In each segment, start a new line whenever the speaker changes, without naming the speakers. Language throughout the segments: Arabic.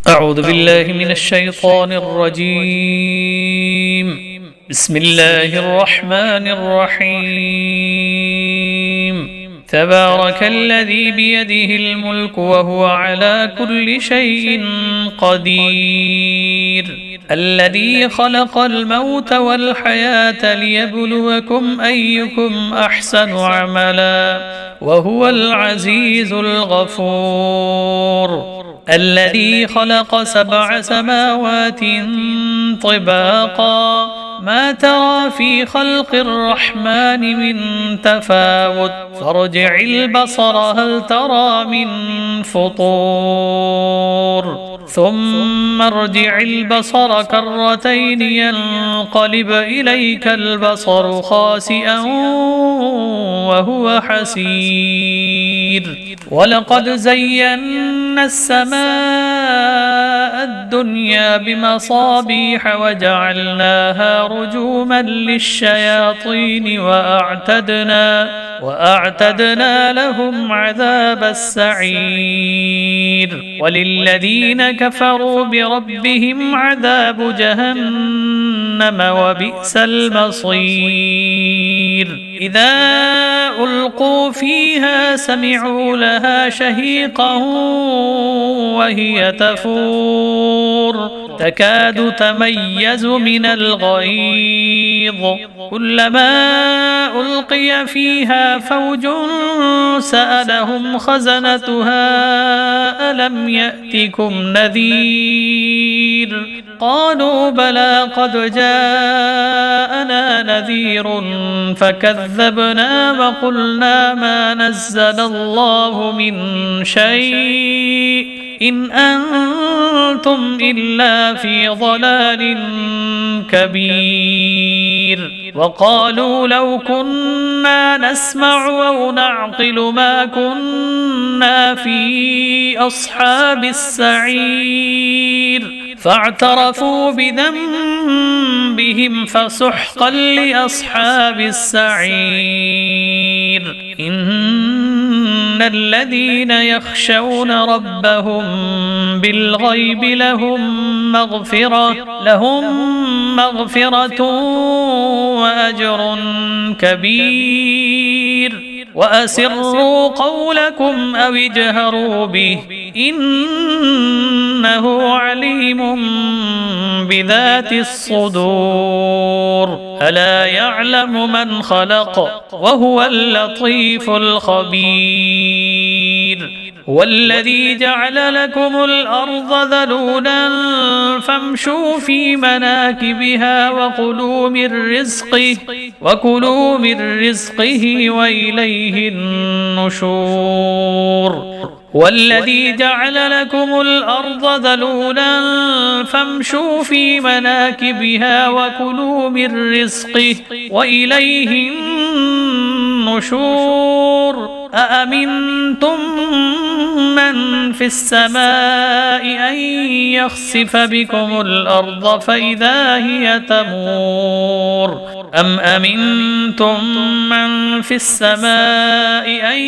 أعوذ بالله من الشيطان الرجيم. بسم الله الرحمن الرحيم. تبارك الذي بيده الملك وهو على كل شيء قدير، الذي خلق الموت والحياة ليبلوكم أيكم أحسن عملا وهو العزيز الغفور، الذي خلق 7 سماوات طباقا ما ترى في خلق الرحمن من تفاوت فارجع البصر هل ترى من فطور ثم ارجع البصر كرتين ينقلب إليك البصر خاسئا وهو حسير، ولقد زينا السماء الدنيا بمصابيح وجعلناها رجوما للشياطين وأعتدنا لهم عذاب السعير، وللذين كفروا بربهم عذاب جهنم وبئس المصير. إذا ألقوا فيها سمعوا لها شهيقا وهي تفور تكاد تميز من الغيظ، كلما ألقي فيها فوج سألهم خزنتها ألم يأتكم نذير؟ قالوا بلى قد جاءنا نذير فكذبنا وقلنا ما نزل الله من شيء إن أنتم إلا في ضلال كبير. وقالوا لو كنا نسمع أو نعقل ما كنا في أصحاب السعير، فاعترفوا بذنبهم فسحقا لأصحاب السعير. إن الذين يخشون ربهم بالغيب لهم مغفرة وأجر كبير. وأسروا قولكم أو اجهروا به إنه عليم بذات الصدور، ألا يعلم من خلق وهو اللطيف الخبير. والذي جعل لكم الأرض ذلولا فامشوا في مناكبها وكلوا من رزقه وإليه النشور. والذي جعل لكم الأرض ذلولا فامشوا في مناكبها وكلوا من رزقه وإليه النشور. أأمنتم من في السماء أن يخسف بكم الأرض فإذا هي تمور، أم أمنتم من في السماء أن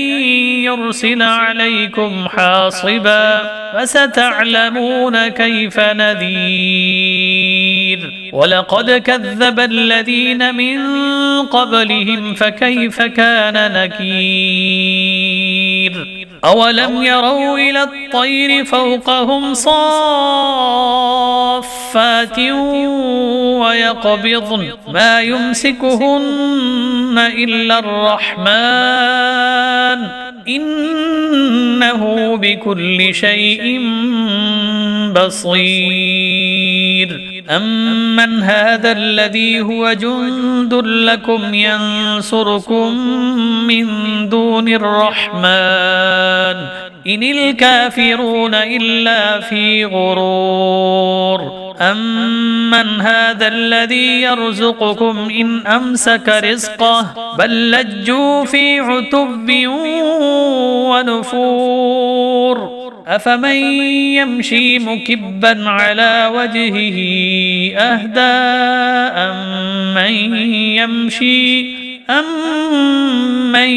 يرسل عليكم حاصبا فستعلمون كيف نذير. ولقد كذب الذين من قبلهم فكيف كان نكير. أولم يروا إلى الطير فوقهم صافات ويقبضن ما يمسكهن إلا الرحمن إنه بكل شيء بصير. أمن هذا الذي هو جند لكم ينصركم من دون الرحمن إن الكافرون إلا في غرور. أمن هذا الذي يرزقكم إن أمسك رزقه بل لجوا في عتب ونفور. أفمن يمشي مكبا على وجهه أهدى أمن يمشي أمن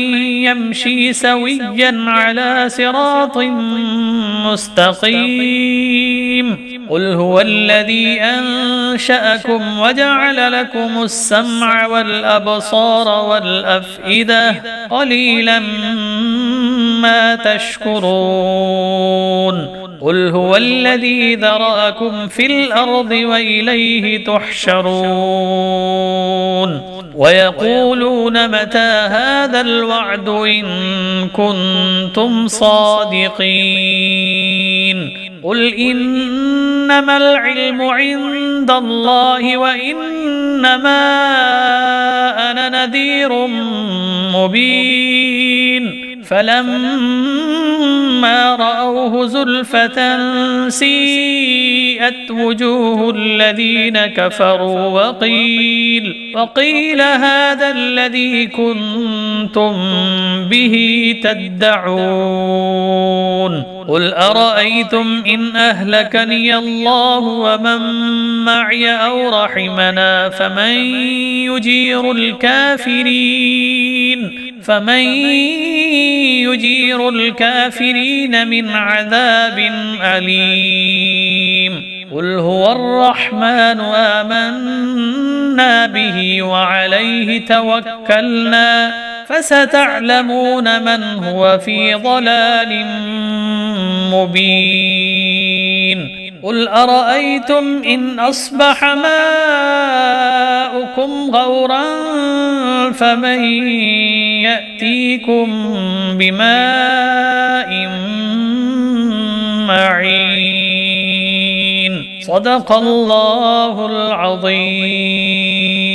يمشي سويا على صراط مستقيم قل هو الذي أنشأكم وجعل لكم السمع والأبصار والأفئدة قليلا ما تشكرون قل هو الذي ذرأكم في الأرض وإليه تحشرون ويقولون متى هذا الوعد إن كنتم صادقين قل إنما العلم عند الله وإنما أنا نذير مبين فلما رأوه زلفة سيئت وجوه الذين كفروا وقيل هذا الذي كنتم به تدعون قل أرأيتم إن أهلكني الله ومن معي أو رحمنا فمن يجير الكافرين من عذاب أليم قل هو الرحمن آمنا به وعليه توكلنا فستعلمون من هو في ضلال مبين قل أرأيتم إن أصبح ماؤكم غورا فمن يأتيكم بماء معين صدق الله العظيم.